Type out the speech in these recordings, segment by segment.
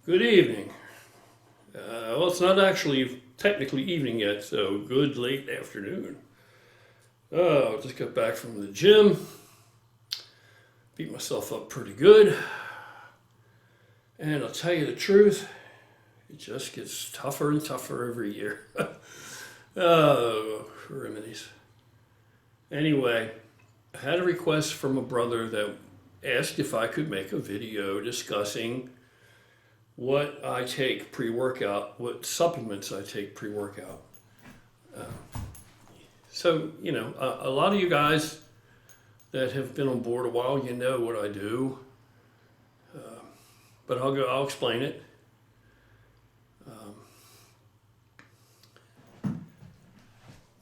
Good evening. Well, it's not actually technically evening yet, so good late afternoon. Oh, just got back from the gym. Beat myself up pretty good. And I'll tell you the truth, it just gets tougher and tougher every year. Oh, remedies. Anyway, I had a request from a brother that asked if I could make a video discussing what I take pre-workout, what supplements I take pre-workout. A lot of you guys that have been on board a while, you know what I do, but I'll explain it.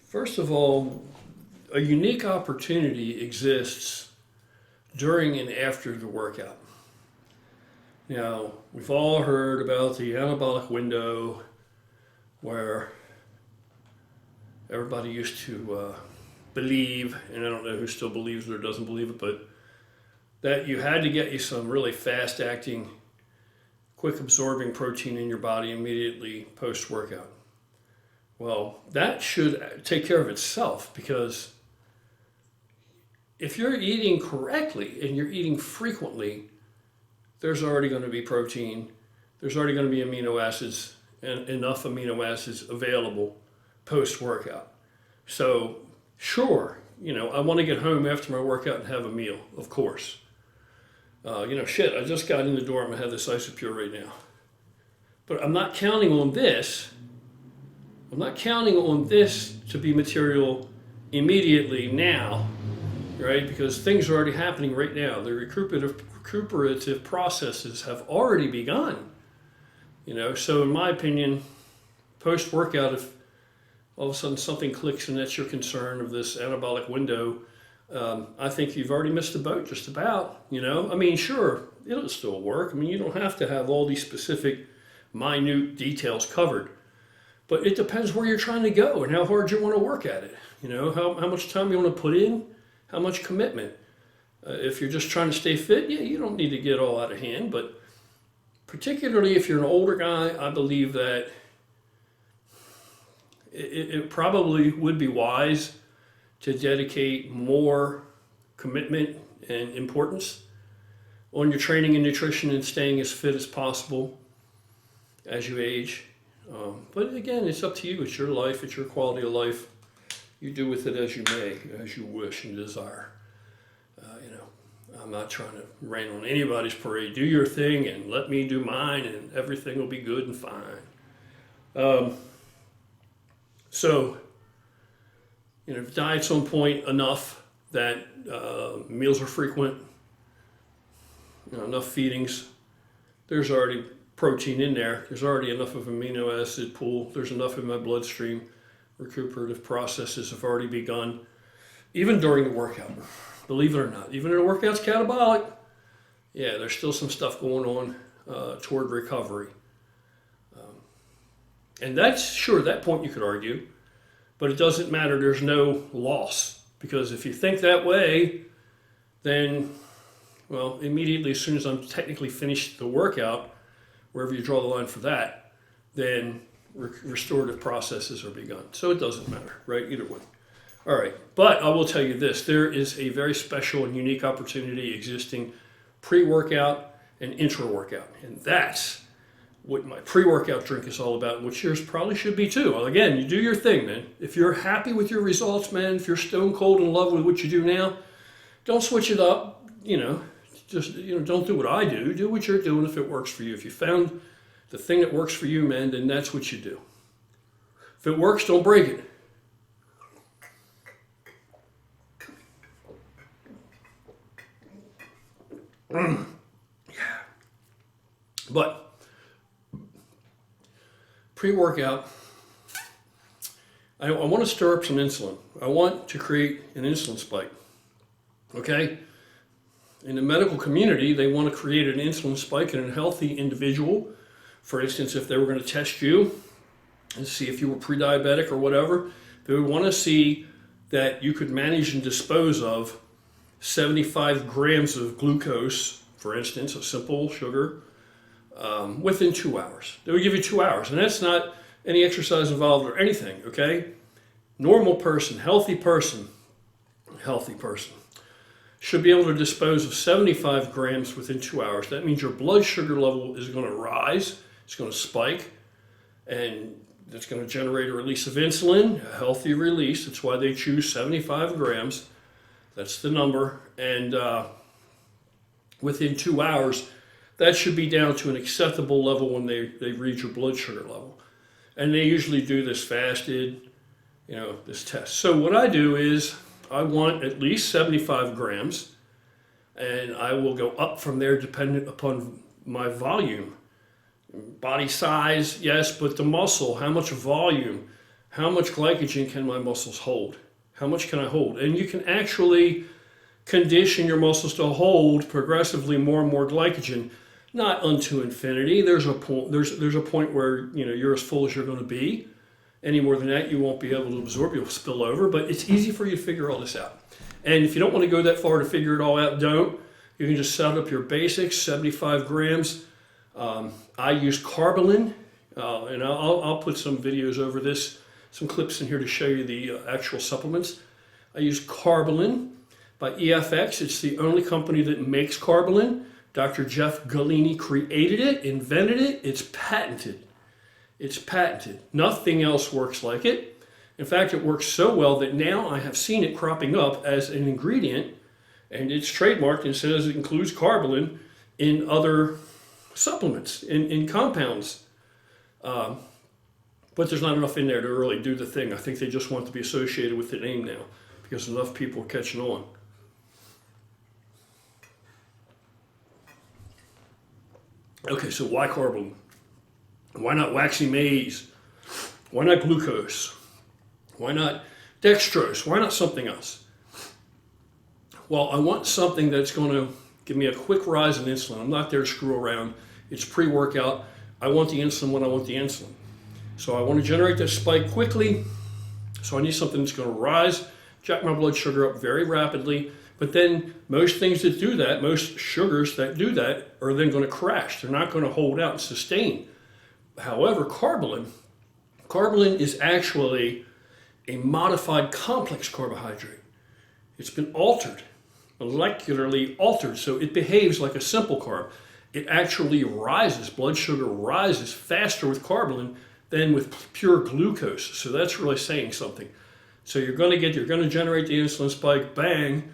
First of all, a unique opportunity exists during and after the workout. Now, we've all heard about the anabolic window where everybody used to believe, and I don't know who still believes it or doesn't believe it, but that you had to get you some really fast acting, quick absorbing protein in your body immediately post workout. Well, that should take care of itself, because if you're eating correctly and you're eating frequently, there's already going to be protein, there's already going to be amino acids, and enough amino acids available post-workout. So, sure, I want to get home after my workout and have a meal, of course. I just got in the door, I'm going to have this Isopure right now. But I'm not counting on this. I'm not counting on this to be material immediately now, right? Because things are already happening right now. The recuperative processes have already begun. So in my opinion, post-workout, if all of a sudden something clicks and that's your concern of this anabolic window, I think you've already missed the boat just about, Sure, it'll still work. You don't have to have all these specific, minute details covered. But it depends where you're trying to go and how hard you want to work at it. How much time you want to put in, how much commitment. If you're just trying to stay fit, you don't need to get all out of hand. But particularly if you're an older guy, I believe that it probably would be wise to dedicate more commitment and importance on your training and nutrition and staying as fit as possible as you age. But again, it's up to you. It's your life. It's your quality of life. You do with it as you may, as you wish and desire. I'm not trying to rain on anybody's parade. Do your thing and let me do mine, and everything will be good and fine. If diet's on point enough that meals are frequent, enough feedings, there's already protein in there. There's already enough of amino acid pool. There's enough in my bloodstream. Recuperative processes have already begun, even during the workout. Believe it or not, even if the workout's catabolic, there's still some stuff going on toward recovery. And that's, sure, that point you could argue, but it doesn't matter. There's no loss, because if you think that way, then, immediately as soon as I'm technically finished the workout, wherever you draw the line for that, then restorative processes are begun. So it doesn't matter, right? Either way. All right. But I will tell you this. There is a very special and unique opportunity existing pre-workout and intra-workout. And that's what my pre-workout drink is all about, which yours probably should be too. Well, again, you do your thing, man. If you're happy with your results, man, if you're stone cold in love with what you do now, don't switch it up, don't do what I do. Do what you're doing if it works for you. If you found the thing that works for you, man, then that's what you do. If it works, don't break it. But pre-workout, I want to stir up some insulin. I want to create an insulin spike. Okay? In the medical community, they want to create an insulin spike in a healthy individual. For instance, if they were going to test you and see if you were pre-diabetic or whatever, they would want to see that you could manage and dispose of 75 grams of glucose, for instance, a simple sugar, within 2 hours. They would give you 2 hours, and that's not any exercise involved or anything, okay? Normal person, healthy person, should be able to dispose of 75 grams within 2 hours. That means your blood sugar level is going to rise, it's going to spike, and that's going to generate a release of insulin, a healthy release. That's why they choose 75 grams. That's the number. And within 2 hours, that should be down to an acceptable level when they read your blood sugar level. And they usually do this fasted, this test. So what I do is I want at least 75 grams, and I will go up from there dependent upon my volume. Body size, yes, but the muscle, how much volume, how much glycogen can my muscles hold? How much can I hold? And you can actually condition your muscles to hold progressively more and more glycogen, not unto infinity. There's a point. There's a point where you're as full as you're going to be. Any more than that, you won't be able to absorb. You'll spill over. But it's easy for you to figure all this out. And if you don't want to go that far to figure it all out, don't. You can just set up your basics, 75 grams. I use Karbolyn, and I'll put some videos over this, some clips in here to show you the actual supplements. I use Karbolyn by EFX. It's the only company that makes Karbolyn. Dr. Jeff Galini created it, invented it. It's patented. It's patented. Nothing else works like it. In fact, it works so well that now I have seen it cropping up as an ingredient, and it's trademarked and says it includes Karbolyn in other supplements, in compounds. But there's not enough in there to really do the thing. I think they just want to be associated with the name now because enough people are catching on. Okay, so why Karbolyn? Why not waxy maize? Why not glucose? Why not dextrose? Why not something else? Well, I want something that's going to give me a quick rise in insulin. I'm not there to screw around. It's pre-workout. I want the insulin when I want the insulin. So I want to generate that spike quickly. So I need something that's going to rise, jack my blood sugar up very rapidly. But then most things that do that, most sugars that do that, are then going to crash. They're not going to hold out and sustain. However, Karbolyn is actually a modified complex carbohydrate. It's been altered, molecularly altered, so it behaves like a simple carb. It actually rises, blood sugar rises faster with Karbolyn than with pure glucose. So that's really saying something. So you're going to generate the insulin spike, bang.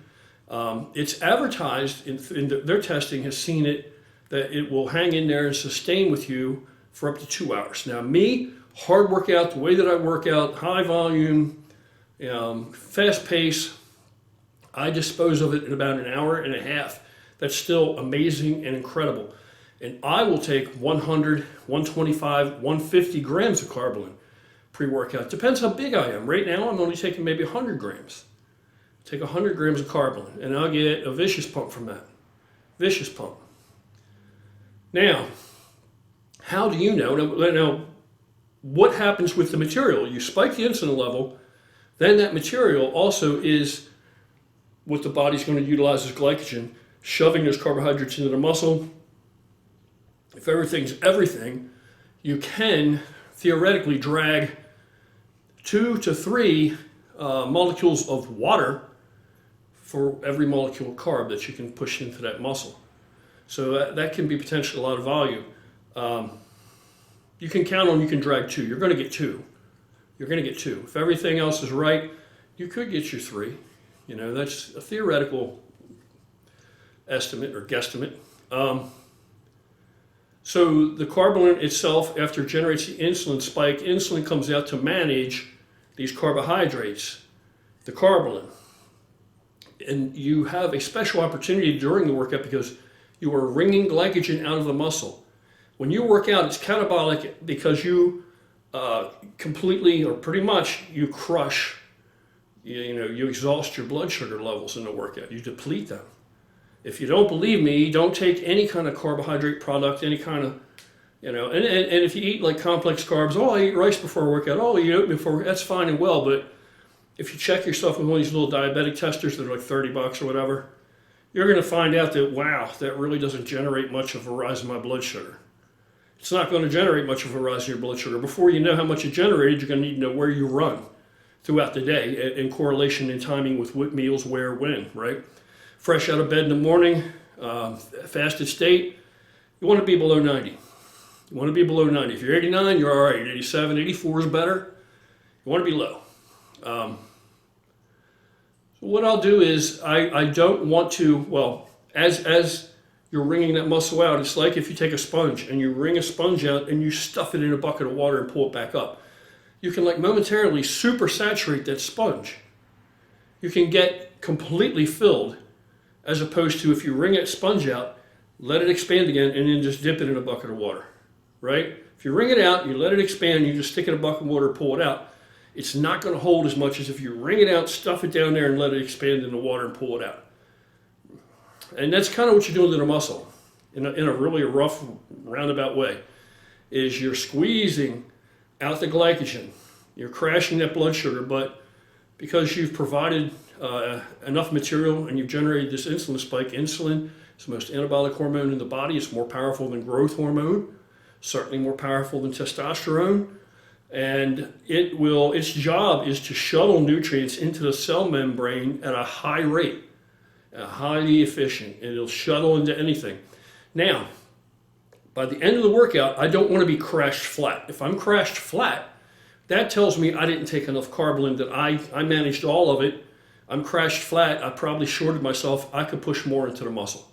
It's advertised in their testing has seen it that it will hang in there and sustain with you for up to 2 hours. Now me, hard workout, the way that I work out, high volume, fast pace, I dispose of it in about an hour and a half. That's still amazing and incredible. And I will take 100, 125, 150 grams of Karbolyn pre-workout. Depends how big I am. Right now I'm only taking maybe 100 grams. Take 100 grams of Karbolyn and I'll get a vicious pump from that. Vicious pump. Now, how do you know? Now, what happens with the material? You spike the insulin level, then that material also is what the body's going to utilize as glycogen, shoving those carbohydrates into the muscle. If everything's everything, you can theoretically drag 2 to 3 molecules of water for every molecule of carb that you can push into that muscle. So that can be potentially a lot of volume. You can count on you can drag 2. You're going to get 2. You're going to get 2. If everything else is right, you could get your 3. That's a theoretical estimate or guesstimate. So the Karbolyn itself, after it generates the insulin spike, insulin comes out to manage these carbohydrates, the Karbolyn. And you have a special opportunity during the workout because you are wringing glycogen out of the muscle. When you work out, it's catabolic because you completely or pretty much you crush, you exhaust your blood sugar levels in the workout. You deplete them. If you don't believe me, don't take any kind of carbohydrate product, any kind of, and if you eat like complex carbs, I eat rice before a workout, I eat oat before, that's fine and well, but if you check yourself with one of these little diabetic testers that are like $30 or whatever, you're going to find out that, wow, that really doesn't generate much of a rise in my blood sugar. it's not going to generate much of a rise in your blood sugar. Before you know how much it generated, you're going to need to know where you run throughout the day in correlation and timing with what meals, where, when, right? Fresh out of bed in the morning, fasted state, you want to be below 90. You want to be below 90. If you're 89, you're all right. 87, 84 is better. You want to be low. So what I'll do is I don't want to, well, as you're wringing that muscle out, it's like if you take a sponge and you wring a sponge out and you stuff it in a bucket of water and pull it back up. You can like momentarily super saturate that sponge. You can get completely filled, as opposed to if you wring that sponge out, let it expand again, and then just dip it in a bucket of water, right? If you wring it out, you let it expand, you just stick it in a bucket of water, pull it out. It's not going to hold as much as if you wring it out, stuff it down there, and let it expand in the water and pull it out. And that's kind of what you're doing to the muscle in a really rough, roundabout way, is you're squeezing out the glycogen. You're crashing that blood sugar, but because you've provided enough material and you've generated this insulin spike, insulin is the most anabolic hormone in the body. It's more powerful than growth hormone, certainly more powerful than testosterone. And its job is to shuttle nutrients into the cell membrane at a high rate, highly efficient, and it'll shuttle into anything. Now, by the end of the workout, I don't want to be crashed flat. If I'm crashed flat, that tells me I didn't take enough Karbolyn, that I managed all of it. I'm crashed flat. I probably shorted myself. I could push more into the muscle.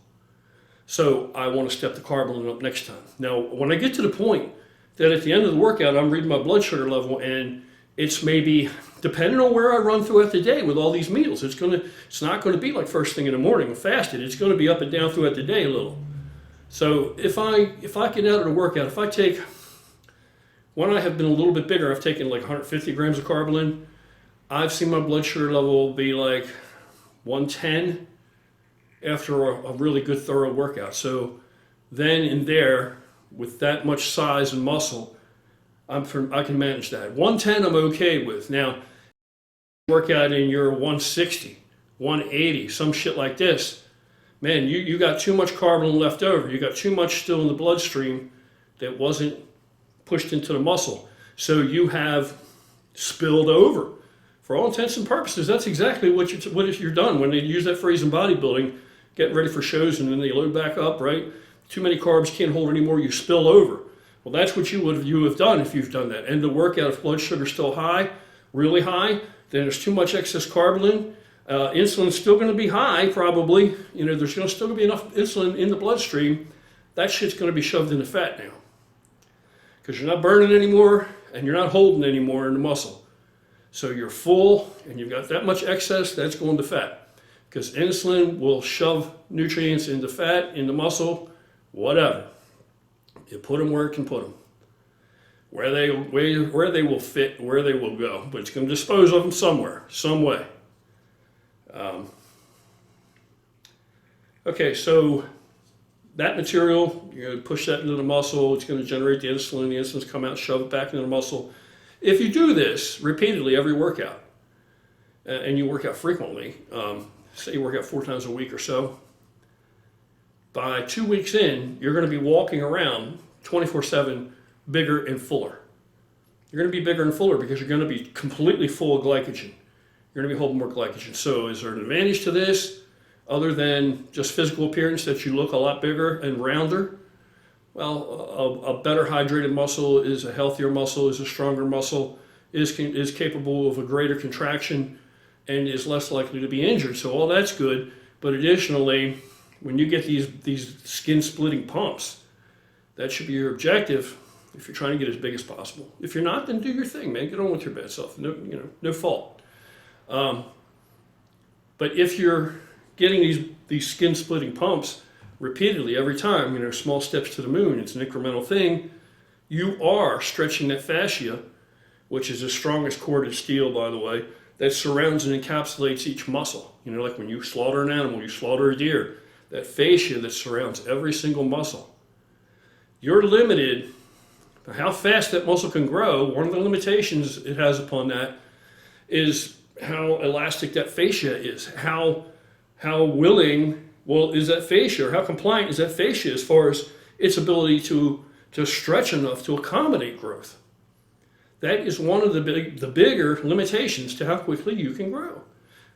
So I want to step the Karbolyn up next time. Now, when I get to the point that at the end of the workout, I'm reading my blood sugar level, and it's maybe, depending on where I run throughout the day with all these meals, it's not going to be like first thing in the morning fasted. It's going to be up and down throughout the day a little. So if I get out of the workout, if I take, when I have been a little bit bigger, I've taken like 150 grams of Karbolyn. I've seen my blood sugar level be like 110 after a really good thorough workout. So then in there, with that much size and muscle, I can manage that. 110 I'm okay with. Now, workout in your 160, 180, some shit like this, man, you got too much Karbolyn left over. You got too much still in the bloodstream that wasn't pushed into the muscle. So you have spilled over. For all intents and purposes, that's exactly what you're done when they use that phrase in bodybuilding, getting ready for shows, and then they load back up, right? Too many carbs, can't hold anymore, you spill over. Well, that's what you have done if you've done that. End of workout, if blood sugar's still high, really high, then there's too much excess Karbolyn. Insulin's still going to be high, probably. There's still going to be enough insulin in the bloodstream. That shit's going to be shoved into fat now, because you're not burning anymore and you're not holding anymore in the muscle. So you're full and you've got that much excess, that's going to fat, because insulin will shove nutrients into fat, into muscle, whatever. You put them where it can put them, where they will fit, where they will go, but it's going to dispose of them somewhere, some way. Okay, so that material, you're going to push that into the muscle, it's going to generate the insulin's come out, shove it back into the muscle. If you do this repeatedly every workout, and you work out frequently, say you work out 4 times a week or so, by 2 weeks in, you're going to be walking around 24/7 bigger and fuller. You're going to be bigger and fuller because you're going to be completely full of glycogen. You're going to be holding more glycogen. So is there an advantage to this other than just physical appearance, that you look a lot bigger and rounder? Well, a better hydrated muscle is a healthier muscle, is a stronger muscle, is capable of a greater contraction, and is less likely to be injured. So all that's good. But additionally, when you get these skin-splitting pumps, that should be your objective if you're trying to get as big as possible. If you're not, then do your thing, man. Get on with your bad self. No fault. But if you're getting these skin-splitting pumps repeatedly every time, small steps to the moon, it's an incremental thing, you are stretching that fascia, which is the strongest cord of steel, by the way, that surrounds and encapsulates each muscle. Like when you slaughter an animal, you slaughter a deer, that fascia that surrounds every single muscle. You're limited by how fast that muscle can grow. One of the limitations it has upon that is how elastic that fascia is. How willing, is that fascia, or how compliant is that fascia as far as its ability to to stretch enough to accommodate growth. That is one of the bigger limitations to how quickly you can grow.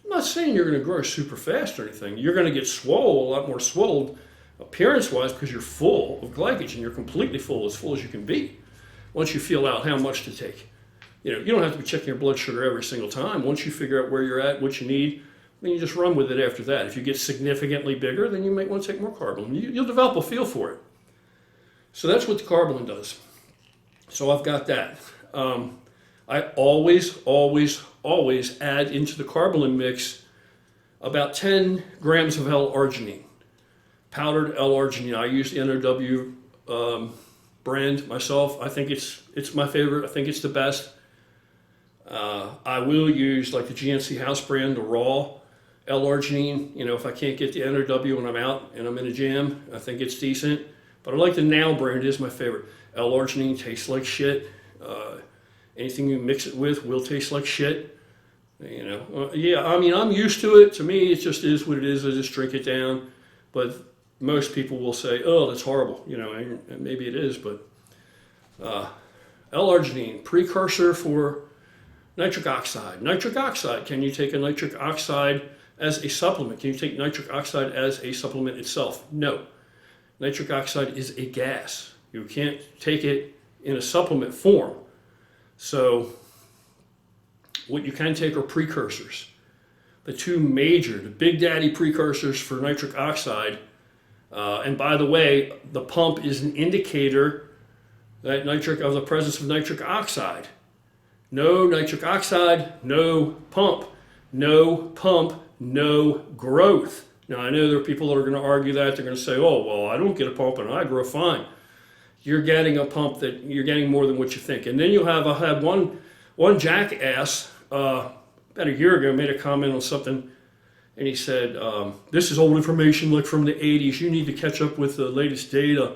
I'm not saying you're going to grow super fast or anything. You're going to get swole, a lot more swole appearance-wise because you're full of glycogen. You're completely full as you can be once you feel out how much to take. You know, you don't have to be checking your blood sugar every single time. Once you figure out where you're at, what you need, then you just run with it after that. If you get significantly bigger, then you might want to take more Karbolyn. You'll develop a feel for it. So that's what the Karbolyn does. So I've got that. I always add into the Karbolyn mix about 10 grams of L-arginine, powdered L-arginine. I use the NOW brand myself. I think it's my favorite. I think it's the best. I will use like the GNC House brand, the raw L-arginine. You know, if I can't get the NOW when I'm out and I'm in a jam, I think it's decent. But I like the Now brand, is my favorite. L-arginine tastes like shit. Anything you mix it with will taste like shit. You know, yeah, I mean, I'm used to it. To me, it just is what it is. I just drink it down. But most people will say, oh, that's horrible. You know, and maybe it is, but L-arginine, precursor for nitric oxide. Nitric oxide, can you take a nitric oxide as a supplement? Can you take nitric oxide as a supplement itself? No. Nitric oxide is a gas. You can't take it in a supplement form. So what you can take are precursors. The two major, the big daddy precursors for nitric oxide. And by the way, the pump is an indicator that of the presence of nitric oxide. No nitric oxide, no pump. No pump, no growth. Now, I know there are people that are going to argue that. They're going to say, oh, well, I don't get a pump and I grow fine. You're getting a pump that you're getting more than what you think. And then you'll have, I had one jackass about a year ago made a comment on something, and he said, this is old information like from the 80s. You need to catch up with the latest data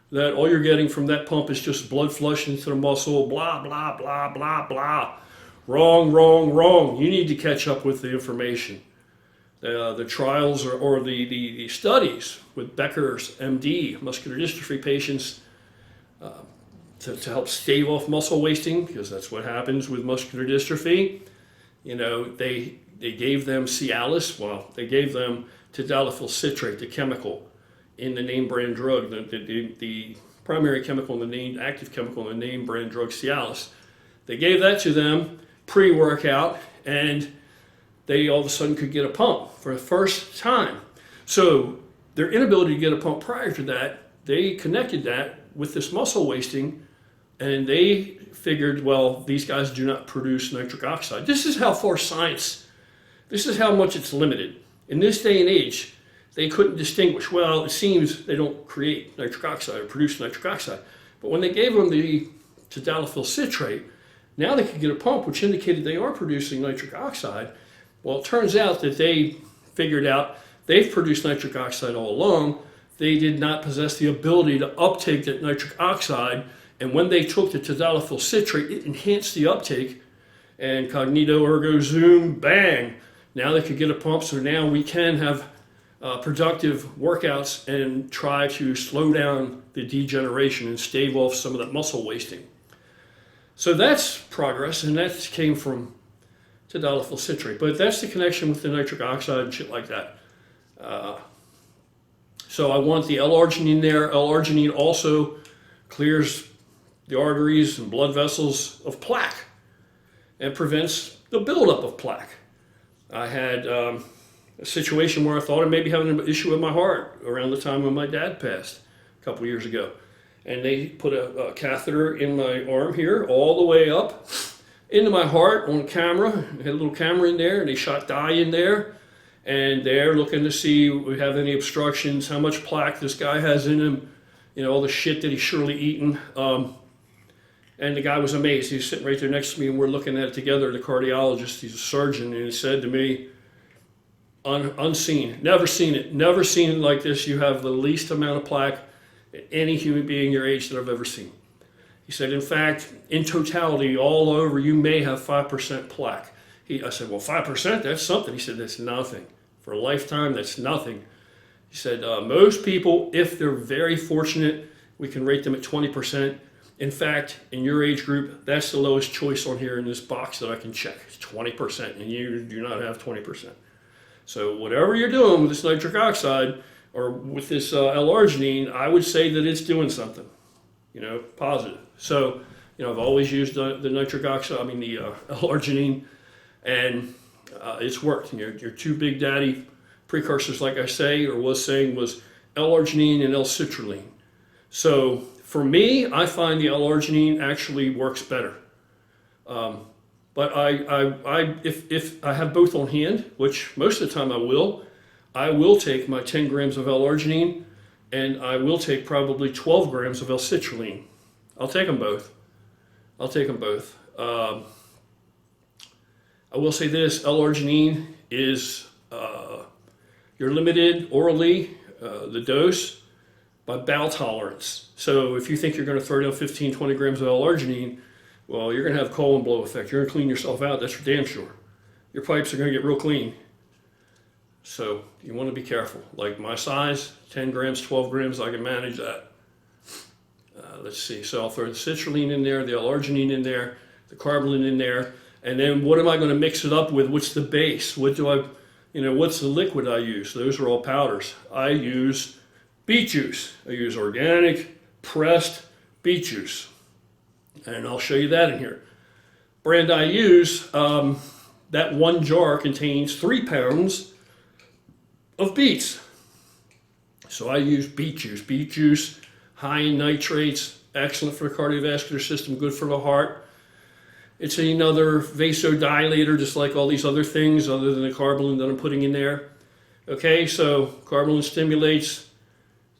that all you're getting from that pump is just blood flush into the muscle, blah, blah, blah, blah, blah. Wrong, wrong, wrong. You need to catch up with the information. The trials or the studies with Becker's MD, muscular dystrophy patients, to help stave off muscle wasting, because that's what happens with muscular dystrophy. You know, they gave them Cialis. Well, they gave them tadalafil citrate, the chemical in the name brand drug, the primary chemical in the name, active chemical in the name brand drug Cialis. They gave that to them pre-workout, and they all of a sudden could get a pump for the first time. So their inability to get a pump prior to that, they connected that with this muscle wasting, and they figured, well, these guys do not produce nitric oxide. This is how far science, this is how much it's limited. In this day and age, they couldn't distinguish, well, it seems they don't create nitric oxide or produce nitric oxide. But when they gave them the tadalafil citrate, now they could get a pump, which indicated they are producing nitric oxide. Well, it turns out that they figured out they've produced nitric oxide all along. They did not possess the ability to uptake that nitric oxide. And when they took the tadalafil citrate, it enhanced the uptake. And cognito ergo zoom, bang. Now they could get a pump. So now we can have productive workouts and try to slow down the degeneration and stave off some of that muscle wasting. So that's progress, and that came from tadalafil citrate. But that's the connection with the nitric oxide and shit like that. So I want the L-arginine there. L-arginine also clears the arteries and blood vessels of plaque and prevents the buildup of plaque. I had a situation where I thought I may be having an issue with my heart around the time when my dad passed a couple years ago. And they put a catheter in my arm here, all the way up into my heart on camera. They had a little camera in there, and they shot dye in there. And they're looking to see if we have any obstructions, how much plaque this guy has in him, you know, all the shit that he's surely eaten. And the guy was amazed. He was sitting right there next to me, and we're looking at it together. The cardiologist, he's a surgeon, and he said to me, unseen, never seen it like this. You have the least amount of plaque any human being your age that I've ever seen. He said, in fact, in totality, all over, you may have 5% plaque. I said, well, 5%, that's something. He said, that's nothing. For a lifetime, that's nothing. He said, most people, if they're very fortunate We can rate them at 20%. In fact, in your age group, that's the lowest choice on here in this box that I can check. It's 20%, and you do not have 20%. So whatever you're doing with this nitric oxide or with this L-arginine, I would say that it's doing something, positive. So, I've always used the nitric oxide, the L-arginine, and it's worked. Your two big daddy precursors, like I say, or was saying, was L-arginine and L-citrulline. So for me, I find the L-arginine actually works better. But if I have both on hand, which most of the time I will take my 10 grams of L-arginine, and I will take probably 12 grams of L-citrulline. I'll take them both. I will say this, L-arginine is, you're limited orally, the dose, by bowel tolerance. So if you think you're going to throw down 15, 20 grams of L-arginine, well, you're going to have colon blow effect. You're going to clean yourself out, that's for damn sure. Your pipes are going to get real clean. So you want to be careful. Like my size, 10 grams, 12 grams, I can manage that. Let's see, so I'll throw the citrulline in there, the L-arginine in there, the carbolin in there, and then what am I going to mix it up with? What's the base? What's the liquid I use? Those are all powders. I use beet juice. I use organic, pressed beet juice. And I'll show you that in here. Brand I use, that one jar contains 3 pounds of beets. So I use beet juice. Beet juice, high in nitrates, excellent for the cardiovascular system, good for the heart. It's another vasodilator, just like all these other things, other than the carbolin that I'm putting in there. Okay, so carbolin stimulates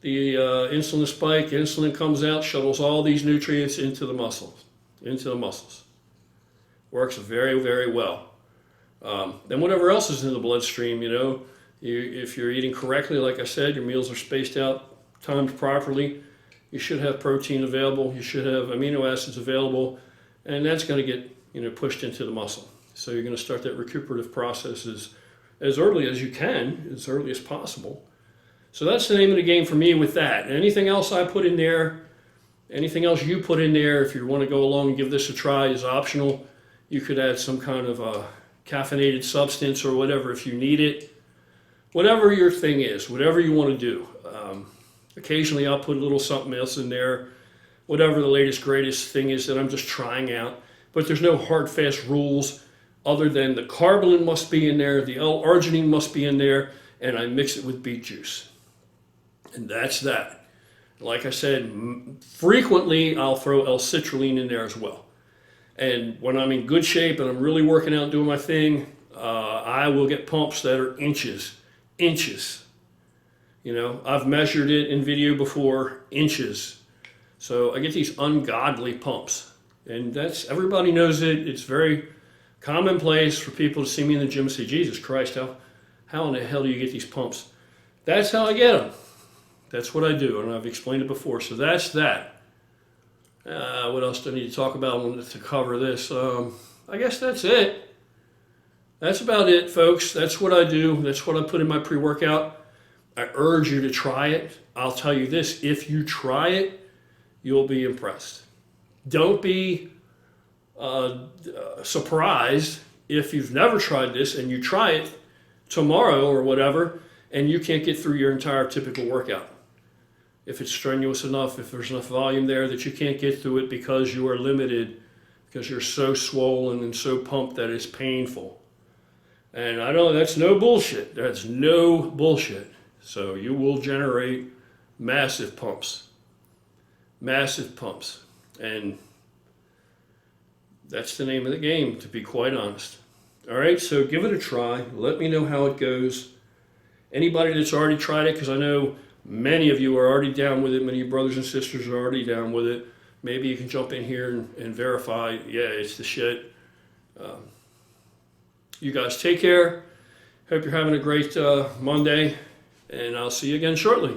the insulin spike. Insulin comes out, shuttles all these nutrients into the muscles. Works very, very well. Then whatever else is in the bloodstream, if you're eating correctly, like I said, your meals are spaced out, timed properly, you should have protein available, you should have amino acids available, and that's going to get pushed into the muscle. So you're going to start that recuperative process as early as you can, as early as possible. So that's the name of the game for me with that. Anything else I put in there, anything else you put in there, if you want to go along and give this a try, is optional. You could add some kind of a caffeinated substance or whatever if you need it. Whatever your thing is, whatever you want to do. Occasionally I'll put a little something else in there, whatever the latest, greatest thing is that I'm just trying out. But there's no hard, fast rules other than the carbolin must be in there, the L-arginine must be in there, and I mix it with beet juice. And that's that. Like I said, frequently I'll throw L-citrulline in there as well. And when I'm in good shape and I'm really working out and doing my thing, I will get pumps that are inches. I've measured it in video before, inches. So I get these ungodly pumps. And everybody knows it. It's very commonplace for people to see me in the gym and say, Jesus Christ, how in the hell do you get these pumps? That's how I get them. That's what I do, and I've explained it before. So that's that. What else do I need to talk about to cover this? I guess that's it. That's about it, folks. That's what I do. That's what I put in my pre-workout. I urge you to try it. I'll tell you this, if you try it, you'll be impressed. Don't be surprised if you've never tried this and you try it tomorrow or whatever, and you can't get through your entire typical workout. If it's strenuous enough, if there's enough volume there that you can't get through it because you are limited, because you're so swollen and so pumped that it's painful. And I know that's no bullshit. That's no bullshit. So you will generate massive pumps. Massive pumps. And that's the name of the game, to be quite honest. All right, so give it a try. Let me know how it goes. Anybody that's already tried it, because I know many of you are already down with it. Many of your brothers and sisters are already down with it. Maybe you can jump in here and verify, yeah, it's the shit. You guys take care. Hope you're having a great Monday, and I'll see you again shortly.